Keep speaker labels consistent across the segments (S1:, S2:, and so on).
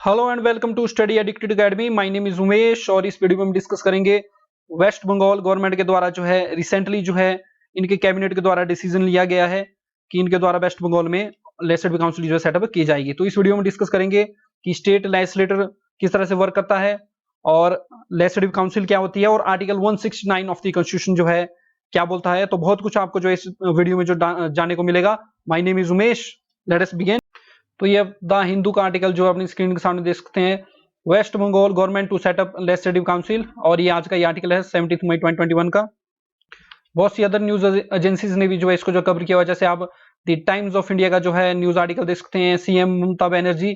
S1: Hello and welcome to study addicted academy. My name is Umesh और इस video में हम डिस्कस करेंगे वेस्ट बंगाल गवर्नमेंट के द्वारा जो है रिसेंटली जो है इनके कैबिनेट के द्वारा डिसीजन लिया गया है कि इनके द्वारा वेस्ट बंगाल में लेजिस्लेटिव काउंसिल जो है सेटअप की जाएगी। तो इस वीडियो में डिस्कस करेंगे कि स्टेट लेजिस्लेटर किस तरह से वर्क करता है और लेजिस्लेटिव काउंसिल क्या होती है और आर्टिकल 169 ऑफ द कॉन्स्टिट्यूशन जो है क्या बोलता है। तो बहुत कुछ आपको जो इस वीडियो में जो जानने को मिलेगा। My name is Umesh, let us begin. तो ये द हिंदू का आर्टिकल जो अपनी स्क्रीन के सामने देख सकते हैं, West Bengal government to set up legislative council, और ये आज का ये आर्टिकल है 17 मई 2021 का। बहुत सी अदर न्यूज एजेंसीज ने भी जो है इसको जो कवर किया हुआ, जैसे आप द टाइम्स ऑफ इंडिया का जो है न्यूज आर्टिकल देख सकते हैं, CM Mamata Banerjee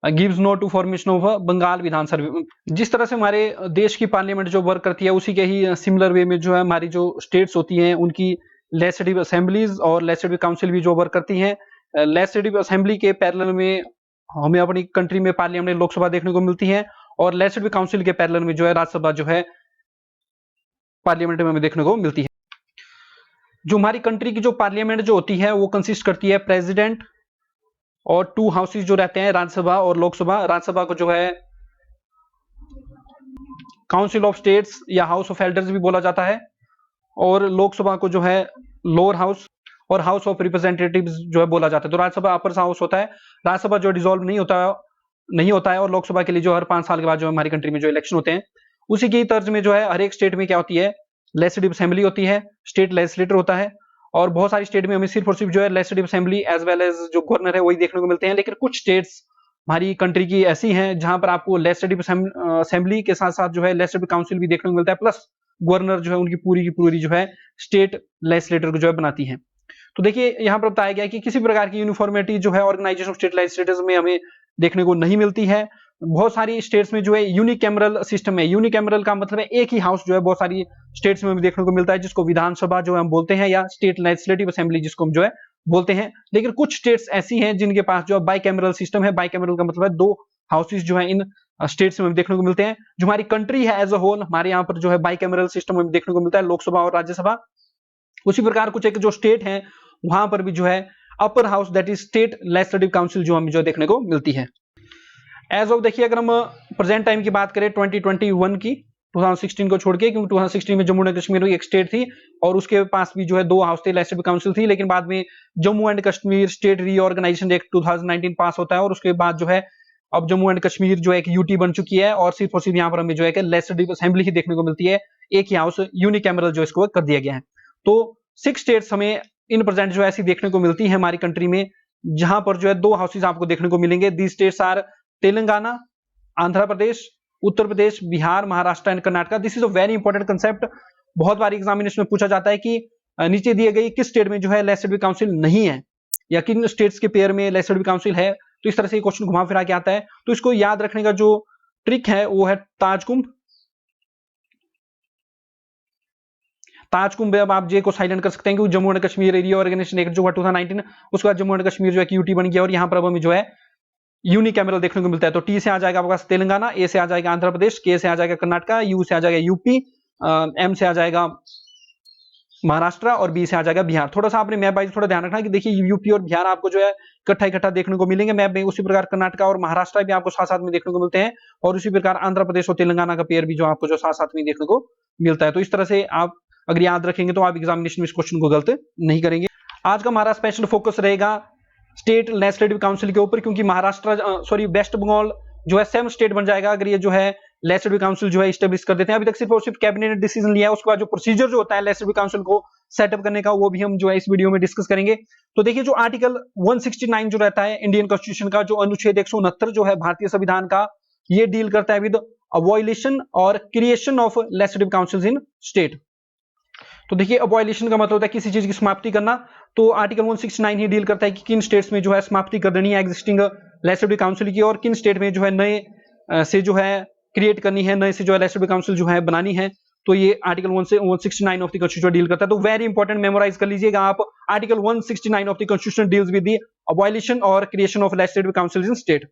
S1: gives no to formation of Bengal Vidhan Sabha. जिस तरह से हमारे देश की पार्लियामेंट जो वर्क करती है उसी के ही सिमिलर वे में जो है हमारी जो स्टेट्स होती हैं उनकी लेजिस्लेटिव असेंबलीज और लेजिस्लेटिव काउंसिल भी जो वर्क करती हैं। लेजिस्लेटिव असेंबली के पैरेलल में हमें अपनी कंट्री में पार्लियामेंट लोकसभा देखने को मिलती है और लेजिस्लेटिव काउंसिल के पैरेलल में जो है राज्यसभा जो है पार्लियामेंट में हमें देखने को मिलती है। जो हमारी कंट्री की जो पार्लियामेंट जो होती है वो कंसिस्ट करती है प्रेसिडेंट और टू हाउसेज जो रहते हैं, राज्यसभा और लोकसभा। राज्यसभा को जो है काउंसिल ऑफ स्टेट्स या हाउस ऑफ एल्डर्स भी बोला जाता है और लोकसभा को जो है लोअर हाउस और हाउस ऑफ रिप्रेजेंटेटिव्स जो है बोला जाता है। तो राज्यसभा अपर हाउस होता है, राज्यसभा जो डिसॉल्व नहीं होता है और लोकसभा के लिए जो हर 5 साल के बाद जो हमारी कंट्री में जो इलेक्शन होते हैं उसी की तर्ज में जो है हर एक स्टेट में क्या होती है, लेजिस्लेटिव असेंबली होती है, स्टेट लेजिस्लेटर होता है। और बहुत सारी स्टेट में हमें सिर्फ और सिर्फ जो है legislative assembly as well as जो गवर्नर है वही देखने को मिलते हैं। लेकिन कुछ स्टेट्स हमारी कंट्री की ऐसी हैं जहां पर आपको लेजिस्लेटिव असेंबली के साथ साथ जो है लेजिस्लेटिव काउंसिल भी देखने को मिलता है, प्लस गवर्नर जो है उनकी पूरी की पूरी जो है स्टेट लेजिस्लेटर को जो है बनाती है। तो देखिए यहाँ पर बताया गया कि किसी प्रकार की यूनिफॉर्मिटी जो है ऑर्गेनाइजेशन ऑफ स्टेट लेजिस्लेटर्स में हमें देखने को नहीं मिलती है। बहुत सारी स्टेट्स में जो है यूनिकैमरल सिस्टम है। यूनिकैमरल का मतलब है एक ही हाउस जो है बहुत सारी स्टेट्स में हमें देखने को मिलता है, जिसको विधानसभा जो है हम बोलते हैं या स्टेट लेजिस्लेटिव असेंबली जिसको हम जो है बोलते हैं। लेकिन कुछ स्टेट्स ऐसी हैं जिनके पास जो है बाइकैमरल सिस्टम है। बाइकैमरल का मतलब है 2 हाउसेज जो है इन स्टेट्स में देखने को मिलते हैं। जो हमारी कंट्री है एज अ होल, हमारे यहाँ पर जो है बाइकैमरल सिस्टम हमें देखने को मिलता है, लोकसभा और राज्यसभा। उसी प्रकार कुछ एक जो स्टेट है वहां पर भी जो है upper house that is state legislative council जो हमें जो देखने को मिलती है। एज ऑफ देखिए अगर हम प्रेजेंट टाइम की बात करें 2021 की, 2016 को छोड़ के, क्योंकि 2016 में जम्मू एंड कश्मीर एक स्टेट थी और उसके पास भी जो है 2 हाउस थे, लेजिस्लेटिव काउंसिल थी। लेकिन बाद में Jammu and Kashmir state reorganisation act 2019 pass होता है और उसके बाद जो है अब जम्मू एंड कश्मीर जो है एक यूटी बन चुकी है और सिर्फ यहाँ पर हमें जो है कि लेजिस्लेटिव असेंबली ही देखने को मिलती है, एक ही हाउस यूनिकैमरल जो इसको कर दिया गया है। तो 6 स्टेट्स हमें इन प्रेजेंट जो है ऐसी देखने को मिलती है हमारी कंट्री में, जहां पर जो है 2 हाउसेज आपको देखने को मिलेंगे। The states are Telangana, Andhra Pradesh, Uttar Pradesh, Bihar, Maharashtra and Karnataka. This is a very important concept. बहुत बार एग्जामिनेशन में पूछा जाता है कि नीचे दिए गई किस स्टेट में जो है लेजिस्लेटिव काउंसिल नहीं है या किन स्टेट्स के पेयर में लेजिस्लेटिव काउंसिल है। तो इस तरह से क्वेश्चन घुमा फिरा के आता है। तो इसको याद रखने का जो ट्रिक है वो है ताजकुंभ। ताजकुंभ अब आप जे को साइलेंट कर सकते हैं क्योंकि Jammu and Kashmir reorganisation act जो है 2019, उसके बाद जम्मू एंड कश्मीर जो है यूटी बन गया और यहाँ पर अब हमें जो है यूनिकैमरल देखने को मिलता है। तो टी से आ जाएगा आपके पास तेलंगाना, ए से आ जाएगा आंध्र प्रदेश, के से आ जाएगा कर्नाटका, यू से आ जाएगा यूपी, एम से आ जाएगा महाराष्ट्र और बी से आ जाएगा बिहार। थोड़ा सा आपने मैप वाइज थोड़ा ध्यान रखना कि देखिए यूपी और बिहार आपको जो है इकट्ठा देखने को मिलेंगे मैप में। उसी प्रकार कर्नाटका और महाराष्ट्र भी आपको साथ साथ में देखने को मिलते हैं और उसी प्रकार आंध्र प्रदेश और तेलंगाना का पेयर भी जो आपको जो साथ साथ में देखने को मिलता है। तो इस तरह से आप अगर याद रखेंगे तो आप एग्जामिनेशन में इस क्वेश्चन को गलत नहीं करेंगे। आज का हमारा स्पेशल फोकस रहेगा स्टेट लेजिस्लेटिव काउंसिल के ऊपर, क्योंकि वेस्ट बंगाल जो है 7 स्टेट बन जाएगा अगर ये जो है लेजिस्लेटिव काउंसिल जो है एस्टेब्लिश कर देते हैं। अभी तक सिर्फ और सिर्फ कैबिनेट ने डिसीजन लिया है, उसके बाद जो प्रोसीजर जो होता है लेजिस्लेटिव काउंसिल को सेटअप करने का वो भी हम जो है इस वीडियो में डिस्कस करेंगे। तो देखिए जो आर्टिकल 169 जो रहता है इंडियन कॉन्स्टिट्यूशन का, जो अनुच्छेद 169 जो है भारतीय संविधान का, ये डील करता है विद अबॉलिशन और creation of legislative councils in state. तो देखिए अबॉलिशन का मतलब होता है किसी चीज की समाप्ति करना। तो आर्टिकल 169 ही डील करता है कि किन स्टेट्स में जो है समाप्ति कर देनी है एग्जिस्टिंग लेजिस्लेटिव काउंसिल की और किन स्टेट में जो है नए से जो है क्रिएट करनी है, नए से जो है लेजिस्लेटिव काउंसिल जो है बनानी है। तो ये article 169 of the constitution deal करता है। तो वेरी इंपॉर्टेंट, मेमोराइज कर लीजिएगा आप। Article 169 of the constitution deals with the abolition और creation of legislative councils in state.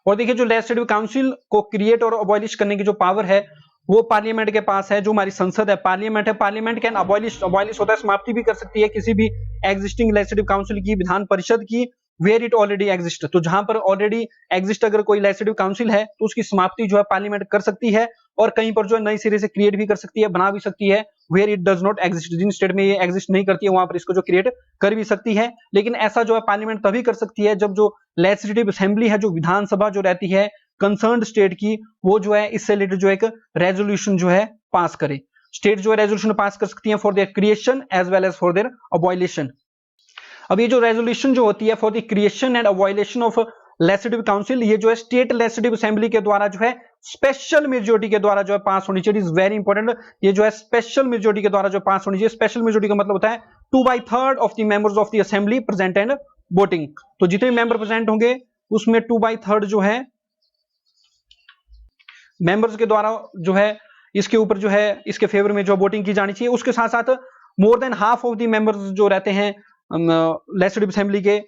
S1: और देखिए जो लेजिस्लेटिव काउंसिल को क्रिएट और अबॉलिश करने की जो पावर है वो पार्लियामेंट के पास है। जो हमारी संसद है, पार्लियामेंट है, पार्लियामेंट कैन अबॉलिश होता है, समाप्ति भी कर सकती है किसी भी एग्जिस्टिंग लेजिस्लेटिव काउंसिल की, विधान परिषद की वेयर इट ऑलरेडी एग्जिस्ट, तो जहां पर ऑलरेडी एग्जिस्ट अगर कोई लेजिस्लेटिव काउंसिल है तो उसकी समाप्ति जो है पार्लियामेंट कर सकती है, और कहीं पर जो है नई सिरे से क्रिएट भी कर सकती है, बना भी सकती है। Where it does not exist, जिन स्टेट में ये एग्जिस्ट नहीं करती है वहां पर इसको जो क्रिएट कर भी सकती है। लेकिन ऐसा जो है पार्लियामेंट तभी कर सकती है जब जो लेजिस्लेटिव असेंबली है, जो विधानसभा जो रहती है कंसर्न्ड स्टेट की, वो जो है इससे रिलेटेड जो एक रेजोल्यूशन जो है पास करे। स्टेट जो है रेजोल्यूशन पास कर सकती है for their creation as well as for their abolition. अब ये जो रेजोल्यूशन जो होती है for the creation and abolition of legislative council, ये जो है स्टेट लेजिस्लेटिव असेंबली के द्वारा जो है स्पेशल मेजोरिटी के द्वारा जो है पास होनी चाहिए। इट इज वेरी इंपॉर्टेंट, ये जो है स्पेशल मेजोरिटी के द्वारा जो पास होनी चाहिए। स्पेशल मेजोरिटी का मतलब होता है 2/3 of the members of the assembly present and voting. तो जितने मेंबर प्रेजेंट होंगे उसमें 2/3 जो है मेंबर्स के द्वारा जो है इसके ऊपर जो है इसके फेवर में जो वोटिंग की जानी चाहिए। उसके साथ साथ more than half of the members जो रहते हैं लेजिस्लेटिव असेंबली के,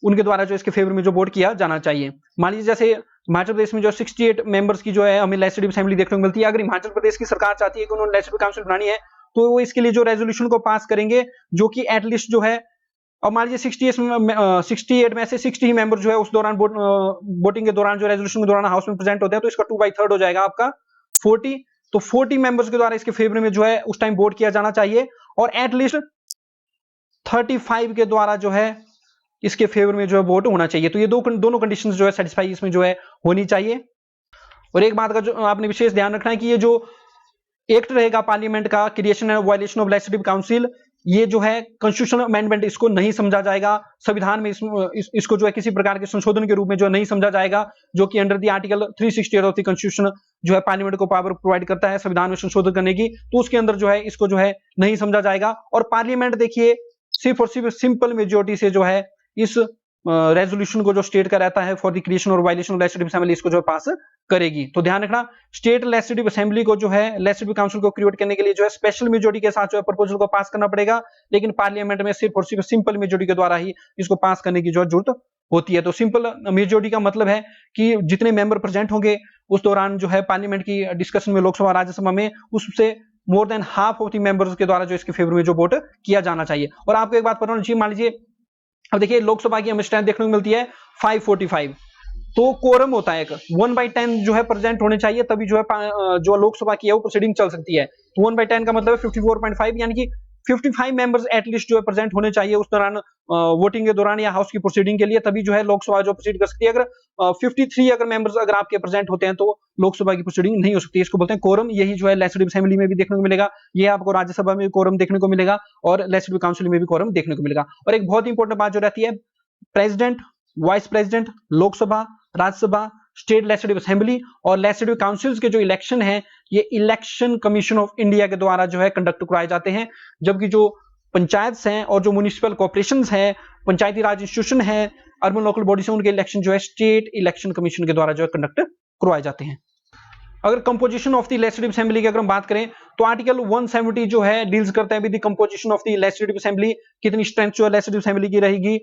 S1: उनके द्वारा जो इसके फेवर में जो वोट किया जाना चाहिए। मान लीजिए जैसे हिमाचल प्रदेश में जो 68 मेंबर्स की जो है हमें लेजिस्लेटिव असेंबली देखने को मिलती है। अगर हिमाचल प्रदेश की सरकार चाहती है कि उन्होंने लेजिस्लेटिव काउंसिल बनानी है तो वो इसके लिए जो रेजोल्यूशन को पास करेंगे, जो कि एटलीस्ट जो है, अब मान लीजिए 68 में से 60 ही मेंबर जो है उस दौरान वोटिंग के दौरान जो रेजोल्यूशन के दौरान हाउस में प्रेजेंट होते हैं, तो इसका 2/3 हो जाएगा आपका 40। तो 40 मेंबर्स के द्वारा इसके फेवर में जो है उस टाइम वोट किया जाना चाहिए, और एटलीस्ट 35 के द्वारा जो है इसके फेवर में जो है वोट होना चाहिए। तो ये दोनों कंडीशंस जो है सेटिस्फाई इसमें जो है होनी चाहिए। और एक बात का जो आपने विशेष ध्यान रखना है कि ये जो एक्ट रहेगा पार्लियामेंट का, creation and violation of legislative council, ये जो है कॉन्स्टिट्यूशनल अमेंडमेंट इसको नहीं समझा जाएगा। संविधान में इसको जो है किसी प्रकार के संशोधन के रूप में जो नहीं समझा जाएगा, जो कि under the article 368 of the constitution जो है पार्लियामेंट को पावर प्रोवाइड करता है संविधान में संशोधन करने की, तो उसके अंदर जो है इसको जो है नहीं समझा जाएगा। और पार्लियामेंट देखिए सिर्फ और सिर्फ सिंपल मेजोरिटी से जो है इस रेजोल्यूशन को जो स्टेट का रहता है फॉर द क्रिएशन और वायलेशन ऑफ लेजिस्लेटिव असेंबली, इसको जो पास करेगी। तो ध्यान रखना, स्टेट लेजिस्लेटिव असेंबली को जो है लेजिस्लेटिव काउंसिल को क्रिएट करने के लिए जो है स्पेशल मेजोरिटी के साथ जो है प्रपोजल को पास करना पड़ेगा, लेकिन पार्लियामेंट में सिर्फ और सिर्फ सिंपल मेजोरिटी के द्वारा ही इसको पास करने की जो जरूरत होती है। तो सिंपल मेजोरिटी का मतलब है कि जितने मेंबर प्रेजेंट होंगे उस दौरान जो है पार्लियामेंट की डिस्कशन में, लोकसभा राज्यसभा में, उससे more than half of the members के द्वारा जो इसके फेवर में जो वोट किया जाना चाहिए। और आपको एक बात पता होनी चाहिए, मान लीजिए अब देखिए लोकसभा की हमें स्ट्रेंथ देखने को मिलती है 545, तो कोरम होता है एक 1/10 जो है प्रेजेंट होने चाहिए, तभी जो है जो लोकसभा की है वो प्रोसीडिंग चल सकती है। तो 1/10 का मतलब है 54.5, यानी कि 55 मेंबर्स एटलीस्ट जो है प्रेजेंट होने चाहिए उस दौरान वोटिंग के दौरान या हाउस की प्रोसीडिंग के लिए, तभी जो है लोकसभा जो प्रोसीड कर सकती है। अगर 53 अगर मेंबर्स अगर आपके प्रेजेंट होते हैं तो लोकसभा की प्रोसीडिंग नहीं हो सकती। इसको बोलते हैं कोरम। यही जो है लेजिस्लेटिव असेंबली में भी देखने को मिलेगा, ये आपको राज्यसभा में भी कोरम देखने को मिलेगा और लेजिस्लेटिव काउंसिल में भी कोरम देखने को मिलेगा। और एक बहुत इंपॉर्टेंट बात जो रहती है, president, vice president, Lok Sabha, Rajya Sabha, state legislative assembly और लेजिस्लेटिव काउंसिल्स के जो इलेक्शन है, ये इलेक्शन कमीशन ऑफ इंडिया के द्वारा जो है कंडक्ट कराए जाते हैं। जबकि जो पंचायत हैं और जो म्युनिसिपल कॉर्पोरेशंस हैं, पंचायती राज इंस्टीट्यूशन है, अर्बन लोकल बॉडीज हैं, उनके इलेक्शन जो है स्टेट इलेक्शन कमीशन के द्वारा जो है कंडक्ट करवाए जाते हैं। अगर composition of the legislative assembly की अगर हम बात करें तो आर्टिकल 170 जो है डील्स करता है with the composition of the legislative assembly, कितनी स्ट्रेंथ जो है लेजिस्लेटिव असेंबली की रहेगी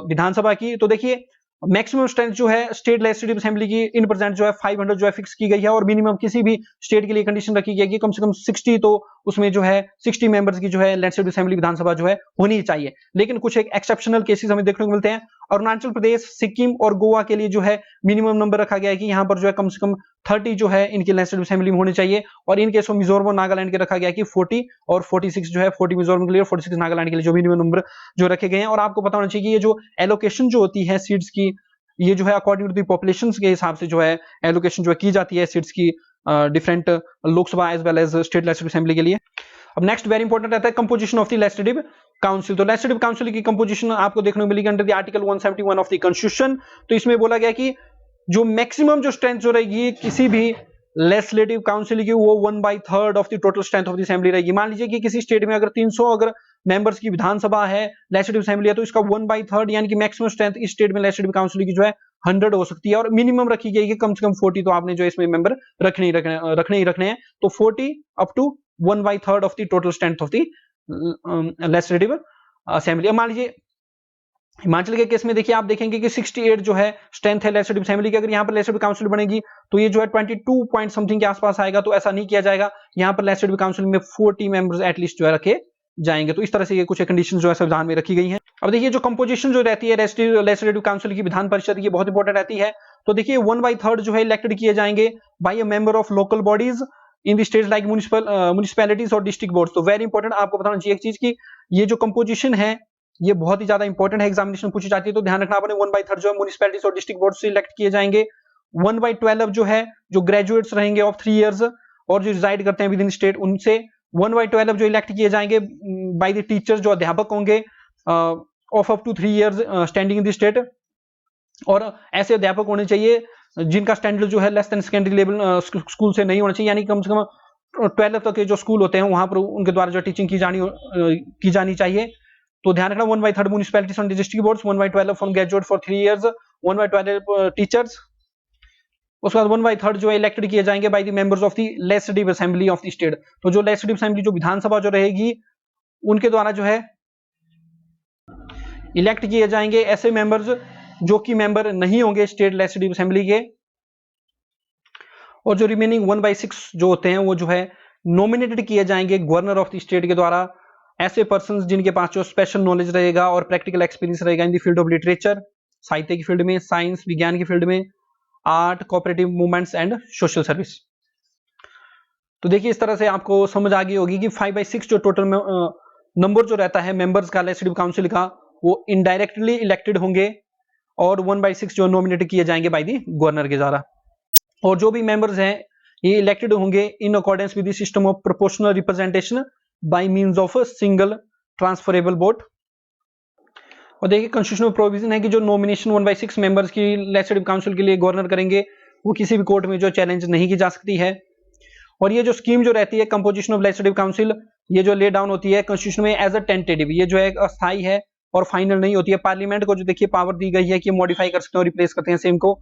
S1: विधानसभा की। तो देखिए मैक्सिमम स्ट्रेंथ जो है स्टेट लेजिस्लेटिव असेंबली की इन प्रेजेंट जो है 500 जो है फिक्स की गई है, और मिनिमम किसी भी स्टेट के लिए कंडीशन रखी गई है कि कम से कम 60, तो उसमें जो है 60 मेंबर्स की जो है लेजिस्लेटिव असेंबली विधानसभा जो है होनी चाहिए। लेकिन कुछ एक एक्सेप्शनल केसेस हमें देखने को मिलते हैं। अरुणाचल प्रदेश, सिक्किम और गोवा के लिए जो है मिनिमम नंबर रखा गया है कि यहाँ पर जो है कम से कम 30 जो है इनकी लेजिस्लेटिव असेंबली में होनी चाहिए। और इन केसों मिजोरम और नागालैंड के रखा गया है कि 40 और 46 जो है, 40 मिजोरम के लिए और 46 नागालैंड के लिए जो मिनिमम नंबर जो रखे गए हैं। और आपको पता होना चाहिए कि ये जो एलोकेशन जो होती है सीट्स की, ये जो है अकॉर्डिंग टू द पॉपुलेशन के हिसाब से जो है एलोकेशन जो है की जाती है सीट्स की different Lok Sabha as well as state legislative assembly के लिए। अब नेक्स्ट वेरी इंपॉर्टेंट रहता है composition of the legislative council. तो लेजिस्लेटिव काउंसिल की कंपोजिशन आपको देखने को मिलेगी under the article 171 of the constitution. तो इसमें बोला गया कि जो मैक्सिमम जो स्ट्रेंथ जो रहेगी किसी भी लेजिस्लेटिव काउंसिल की, वो 1/3 of the total strength of the assembly रहेगी। मान लीजिए कि किसी स्टेट में अगर 300 अगर मेंबर्स की विधानसभा है, लेजिस्लेटिव असेंबली है, तो इसका 1/3 यानी कि मैक्सिमम स्ट्रेंथ इस स्टेट में लेजिस्लेटिव काउंसिल की जो है 100 हो सकती है। और मिनिमम रखी गई है कम से कम 40, तो आपने जो इसमें मेंबर रखने ही रखने हैं। तो 40 up to 1/3 of the total strength of the legislative assembly. मान लीजिए हिमाचल के केस में देखिए, आप देखेंगे कि 68 जो है स्ट्रेंथ है लेजिस्लेटिव असेंबली की। अगर यहाँ पर लेजिस्लेटिव काउंसिल बनेगी तो ये जो है 22 पॉइंट समथिंग के आसपास आएगा। तो ऐसा नहीं किया जाएगा, यहाँ पर लेजिस्लेटिव काउंसिल में 40 मेंबर्स एटलीस्ट जो है रखे जाएंगे। तो इस तरह से ये कुछ कंडीशन जो है संविधान में रखी गई हैं। अब देखिए जो कंपोजिशन जो रहती है लेजिस्लेटिव काउंसिल की, विधान परिषद की, बहुत इंपॉर्टेंट रहती है। तो देखिए 1/3 जो है इलेक्टेड किए जाएंगे by a member of local bodies in the states like municipalities और डिस्ट्रिक्ट बोर्ड्स। तो वेरी इंपॉर्टेंट, आपको बताना चाहिए एक चीज की ये जो कंपोजिशन है ये बहुत ही ज्यादा इंपॉर्टेंट है, एग्जामिनेशन पूछी जाती है। तो ध्यान रखना आपने 1/3 जो है म्युनिसिपैलिटीज और डिस्ट्रिक्ट बोर्ड से इलेक्ट किए जाएंगे। 1/12 जो है जो ग्रेजुएट्स रहेंगे ऑफ 3 इयर्स और जो रिजाइड करते हैं विद इन स्टेट उनसे 1/12 जो इलेक्ट किए जाएंगे बाय द टीचर्स जो अध्यापक होंगे of up to 3 years standing in the state. और ऐसे अध्यापक होने चाहिए जिनका स्टैंडर्ड जो है less than secondary level school से नहीं होना चाहिए, यानी कम से कम 12 तक के जो स्कूल होते हैं वहां पर उनके द्वारा जो टीचिंग की जानी चाहिए। तो ध्यान रखना 1/3 municipalities and district boards, 1/12 from graduate for 3 years, 1/12 teachers. उसके बाद 1/3 जो है इलेक्टेड किए जाएंगे by the members of the legislative assembly of the state. तो जो लेजिस्लेटिव असेंबली जो विधानसभा जो रहेगी उनके द्वारा जो है इलेक्ट किए जाएंगे ऐसे मेंबर्स जो कि मेंबर नहीं होंगे स्टेट लेजिस्लेटिव असेंबली के। और जो रिमेनिंग 1/6 जो होते हैं वो जो है नॉमिनेटेड किए जाएंगे गवर्नर ऑफ द स्टेट के द्वारा, ऐसे पर्संस जिनके पास जो स्पेशल नॉलेज रहेगा और प्रैक्टिकल एक्सपीरियंस रहेगा in the field of literature, साहित्य की फील्ड में, साइंस विज्ञान की फील्ड में, art, cooperative movements and social service. तो देखिए इस तरह से आपको समझ आ गई होगी कि 5/6 जो टोटल नंबर जो रहता है मेंबर्स का लेजिस्लेटिव काउंसिल का वो इनडायरेक्टली इलेक्टेड होंगे और 1/6 जो नॉमिनेट किए जाएंगे बाय द गवर्नर के द्वारा। और जो भी मेंबर्स हैं ये इलेक्टेड होंगे in accordance with the system of proportional representation by means of a single transferable vote. और देखिए कॉन्स्टिट्यूशनल प्रोविजन है कि जो नॉमिनेशन 1/6 मेंबर्स की लेजिस्लेटिव काउंसिल के लिए गवर्नर करेंगे वो किसी भी कोर्ट में जो चैलेंज नहीं की जा सकती है। और ये जो स्कीम जो रहती है कंपोजिशन ऑफ लेजिस्लेटिव काउंसिल ये जो ले डाउन होती है कॉन्स्टिट्यूशन में एज अ टेंटेटिव, ये जो है अस्थायी है और फाइनल नहीं होती है। पार्लियामेंट को जो देखिए पावर दी गई है कि मॉडिफाई कर सकते हैं और रिप्लेस करते हैं सेम को।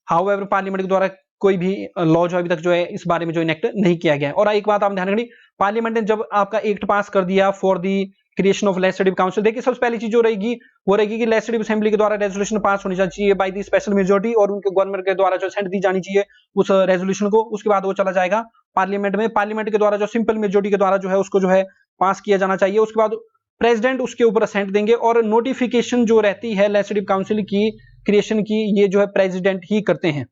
S1: हाउएवर पार्लियामेंट के द्वारा कोई भी लॉ जो अभी तक जो है इस बारे में जो इनेक्ट नहीं किया गया है। और एक बात आप ध्यान रखिए, पार्लियामेंट ने जब आपका एक्ट पास कर दिया for the creation of legislative council, देखिए सबसे पहली चीज जो रहेगी वो रहेगी कि लेजिस्लेटिव असेंबली के द्वारा रेजोल्यूशन पास होनी चाहिए बाय दी स्पेशल मेजोरिटी और उनके गवर्नर के द्वारा जो सेंड दी जानी चाहिए उस रेजोल्यूशन को। उसके बाद वो चला जाएगा पार्लियामेंट में, पार्लियामेंट के द्वारा जो सिंपल मेजोरिटी के द्वारा जो है उसको जो है पास किया जाना चाहिए। उसके बाद प्रेसिडेंट उसके ऊपर असेंट देंगे और नोटिफिकेशन जो रहती है लेजिस्लेटिव काउंसिल की क्रिएशन की ये जो है प्रेसिडेंट ही करते हैं।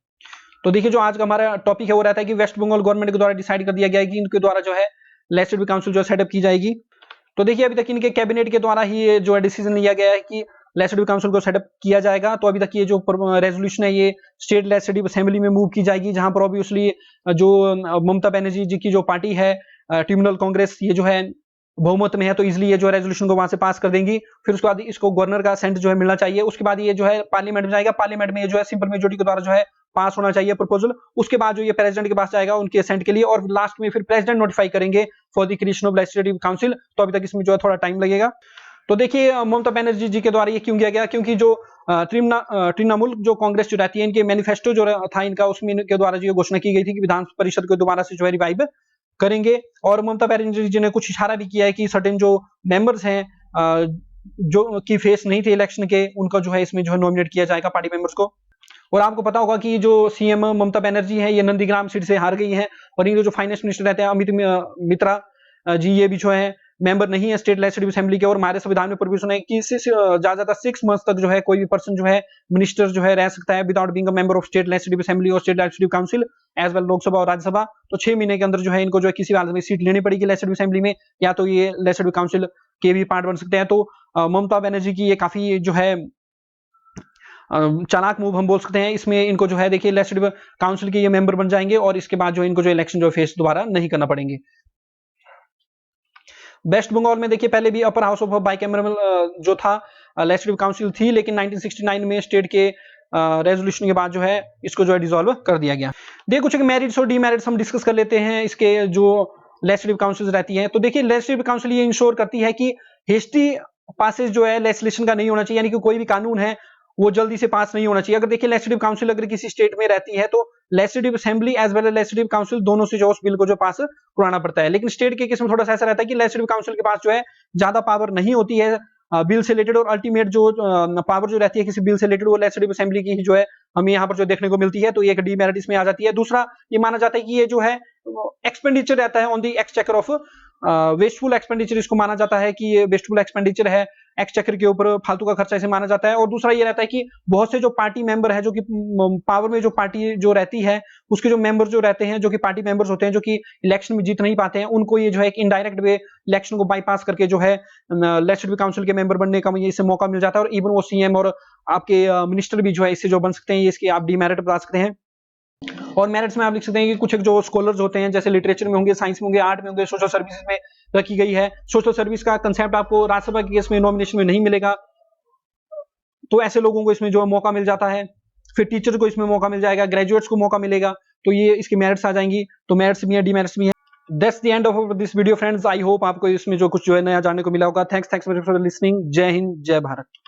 S1: तो देखिए जो आज का हमारा टॉपिक है वो रहता है कि वेस्ट बंगाल गवर्नमेंट के द्वारा डिसाइड कर दिया गया है कि इनके द्वारा जो है लेजिस्लेटिव काउंसिल जो सेटअप की जाएगी। तो देखिए अभी तक इनके कैबिनेट के द्वारा ही ये जो है डिसीजन लिया गया है कि लेजिस्लेटिव काउंसिल को सेटअप किया जाएगा। तो अभी तक ये जो रेजोल्यूशन है ये स्टेट लेजिस्लेटिव असेंबली में मूव की जाएगी, जहां पर ऑब्वियसली जो ममता बनर्जी जी की जो पार्टी है ट्रिब्यूनल कांग्रेस ये जो है बहुमत में है, तो इजिली ये जो रेजोल्यूशन को वहां से पास कर देंगी। फिर उसके बाद इसको गवर्नर का असेंट जो है मिलना चाहिए। उसके बाद ये जो है पार्लियामेंट में जाएगा, पार्लियामेंट में ये जो है सिंपल मेजोरिटी के द्वारा जो है पास होना चाहिए प्रपोजल। उसके बाद जो ये प्रेसिडेंट के पास जाएगा उनके असेंट के लिए और लास्ट में फिर प्रेसिडेंट नोटिफाई करेंगे for the creation of legislative council. तो अभी तक इसमें जो है थोड़ा टाइम लगेगा। तो देखिए ममता बनर्जी जी के द्वारा ये क्यों किया गया, क्योंकि जो तृणमूल जो कांग्रेस जो रहती है इनके मैनिफेस्टो जो था इनका उसमें इनके द्वारा जो घोषणा की गई थी कि विधान परिषद को दोबारा से जो है रिवाइव करेंगे। और ममता बनर्जी जी ने कुछ इशारा भी किया है कि सर्टेन जो मेंबर्स हैं जो की फेस नहीं थे इलेक्शन के उनका जो है इसमें जो है नॉमिनेट किया जाएगा पार्टी मेंबर्स को। और आपको पता होगा कि जो सीएम ममता बनर्जी है ये नंदीग्राम सीट से हार गई है और ये जो फाइनेंस मिनिस्टर रहते हैं अमित मित्रा जी ये भी जो है मेंबर नहीं है स्टेट लेजिस्लेटिव असेंबली के। और हमारे संविधान में प्रोविजन है कि ज्यादा 6 मंथ्स तक जो है कोई भी पर्सन जो है मिनिस्टर जो है रह सकता है without being a member of state legislative assembly और state legislative council as well Lok Sabha और राज्यसभा। तो 6 महीने के अंदर जो है इनको जो है किसी हालत में सीट लेनी पड़ेगी लेजिस्लेटिव असेंबली में, या तो ये लेजिस्लेटिव काउंसिल के भी पार्ट बन सकते हैं। तो ममता बनर्जी की ये काफी जो है चालाक मूव हम बोल सकते हैं। इसमें इनको जो है देखिए लेजिस्लेटिव काउंसिल के ये मेंबर बन जाएंगे और इसके बाद जो इनको जो इलेक्शन जो फेस दोबारा नहीं करना पड़ेंगे। वेस्ट बंगाल में देखिए पहले भी अपर हाउस ऑफ बाइकैमरल जो था लेजिस्लेटिव काउंसिल थी, लेकिन 1969 में स्टेट के रेजोल्यूशन के बाद जो है इसको जो है डिसॉल्व कर दिया गया। देखिए कुछ मेरिट्स और डीमेरिट्स हम डिस्कस कर लेते हैं इसके जो लेजिस्लेटिव काउंसिल्स रहती हैं। तो देखिए लेजिस्लेटिव काउंसिल ये इंश्योर करती है कि हिस्ट्री पासेज जो है लेजिस्लेशन का नहीं होना चाहिए, यानी कि कोई भी कानून है वो जल्दी से पास नहीं होना चाहिए। अगर देखिए लेजिस्लेटिव काउंसिल अगर किसी स्टेट में रहती है तो legislative assembly as well as legislative council दोनों से जो उस बिल को जो पास कराना पड़ता है। लेकिन स्टेट के केस में थोड़ा सा ऐसा रहता है कि लेजिस्लेटिव काउंसिल के पास जो है ज्यादा पावर नहीं होती है बिल से रिलेटेड, और अल्टीमेट जो पावर जो रहती है किसी बिल से रिलेटेड वो लेजिस्लेटिव असेंबली की ही जो है हमें यहाँ पर जो देखने को मिलती है। तो ये एक डीमेरिट इसमें आ जाती है। दूसरा ये माना जाता है कि ये जो है एक्सपेंडिचर रहता है on the exchequer of wasteful expenditure इसको माना जाता है कि ये वेस्टफुल एक्सपेंडिचर है, एक्सचेकर के ऊपर फालतू का खर्चा इसे माना जाता है। और दूसरा ये रहता है कि बहुत से जो पार्टी मेंबर है, जो कि पावर में जो पार्टी जो रहती है, उसके जो मेंबर जो रहते हैं, जो कि पार्टी मेंबर्स होते हैं, जो कि इलेक्शन में जीत नहीं पाते हैं, उनको ये जो है एक इनडायरेक्ट वे इलेक्शन को बाईपास करके जो है लेजिस्लेटिव काउंसिल के मेंबर बनने का ये इससे मौका मिल जाता है। और इवन वो सीएम और आपके मिनिस्टर भी जो है इससे जो बन सकते हैं, ये इसकी आप डीमेरिट बता सकते हैं। और मेरिट्स में आप लिख सकते हैं कि कुछ जो स्कॉलर्स होते हैं, जैसे लिटरेचर में होंगे, साइंस में होंगे, आर्ट में होंगे, सोशल सर्विसेज में रखी गई है। सोशल सर्विस का कंसेप्ट आपको राज्यसभा के केस में नॉमिनेशन में नहीं मिलेगा, तो ऐसे लोगों को इसमें जो है मौका मिल जाता है। फिर टीचर को इसमें मौका मिल जाएगा, ग्रेजुएट्स को मौका मिलेगा, तो ये इसकी मेरिट्स आ जाएंगी। तो मेरिट्स भी है, डीमेरिट्स भी है। That's the end of this video friends. I hope आपको इसमें जो कुछ जो है नया जानने को मिला होगा। Thanks for listening. जय हिंद, जय भारत।